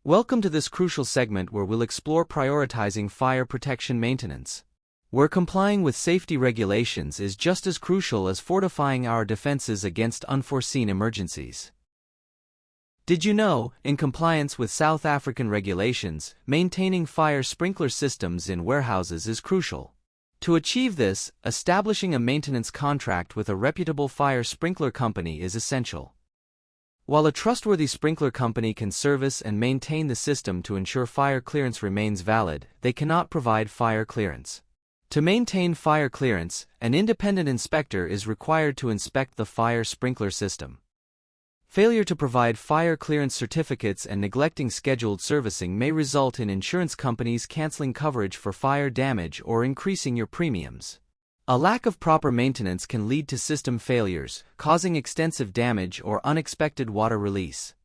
Welcome to this crucial segment where we'll explore prioritizing fire protection maintenance, where complying with safety regulations is just as crucial as fortifying our defenses against unforeseen emergencies. Did you know, in compliance with South African regulations, maintaining fire sprinkler systems in warehouses is crucial? To achieve this, establishing a maintenance contract with a reputable fire sprinkler company is essential. While a trustworthy sprinkler company can service and maintain the system to ensure fire clearance remains valid, they cannot provide fire clearance. To maintain fire clearance, an independent inspector is required to inspect the fire sprinkler system. Failure to provide fire clearance certificates and neglecting scheduled servicing may result in insurance companies canceling coverage for fire damage or increasing your premiums. A lack of proper maintenance can lead to system failures, causing extensive damage or unexpected water release.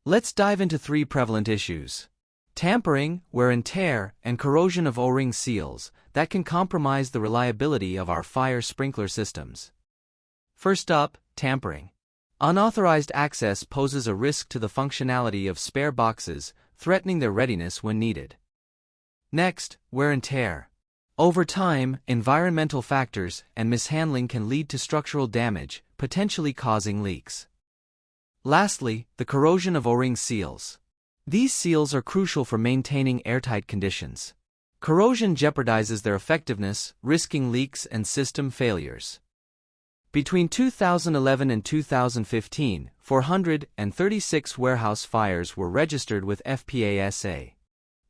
Let's dive into 3 prevalent issues: tampering, wear and tear, and corrosion of O-ring seals that can compromise the reliability of our fire sprinkler systems. First up, tampering. Unauthorized access poses a risk to the functionality of spare boxes, threatening their readiness when needed. Next, wear and tear. Over time, environmental factors and mishandling can lead to structural damage, potentially causing leaks. Lastly, the corrosion of O-ring seals. These seals are crucial for maintaining airtight conditions. Corrosion jeopardizes their effectiveness, risking leaks and system failures. Between 2011 and 2015, 436 warehouse fires were registered with FPASA.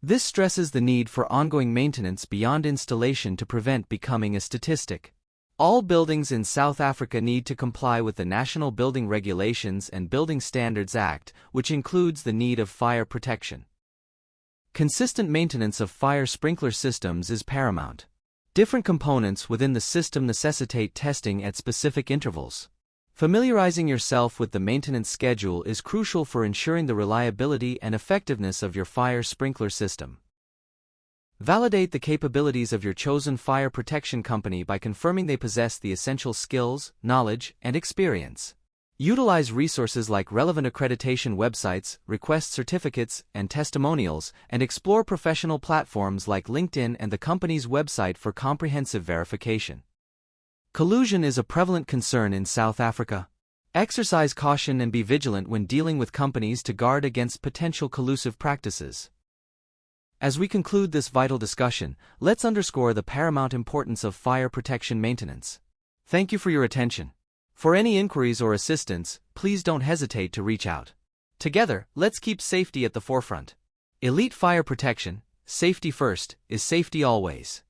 This stresses the need for ongoing maintenance beyond installation to prevent becoming a statistic. All buildings in South Africa need to comply with the National Building Regulations and Building Standards Act, which includes the need of fire protection. Consistent maintenance of fire sprinkler systems is paramount. Different components within the system necessitate testing at specific intervals. Familiarizing yourself with the maintenance schedule is crucial for ensuring the reliability and effectiveness of your fire sprinkler system. Validate the capabilities of your chosen fire protection company by confirming they possess the essential skills, knowledge, and experience. Utilize resources like relevant accreditation websites, request certificates, and testimonials, and explore professional platforms like LinkedIn and the company's website for comprehensive verification. Collusion is a prevalent concern in South Africa. Exercise caution and be vigilant when dealing with companies to guard against potential collusive practices. As we conclude this vital discussion, let's underscore the paramount importance of fire protection maintenance. Thank you for your attention. For any inquiries or assistance, please don't hesitate to reach out. Together, let's keep safety at the forefront. Elite Fire Protection, safety first, is safety always.